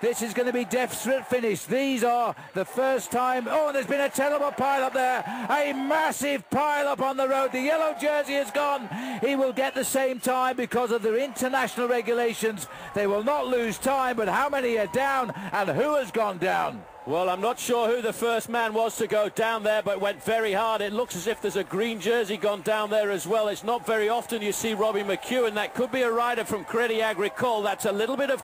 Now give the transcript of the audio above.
This is going to be death finish. These are the first time. Oh, there's been a terrible pile-up there. A massive pile-up on the road. The yellow jersey has gone. He will get the same time because of the international regulations. They will not lose time, but how many are down and who has gone down? Well, I'm not sure who the first man was to go down there, but went very hard. It looks as if there's a green jersey gone down there as well. It's not very often you see Robbie McEwen. That could be a rider from Crédit Agricole. That's a little bit of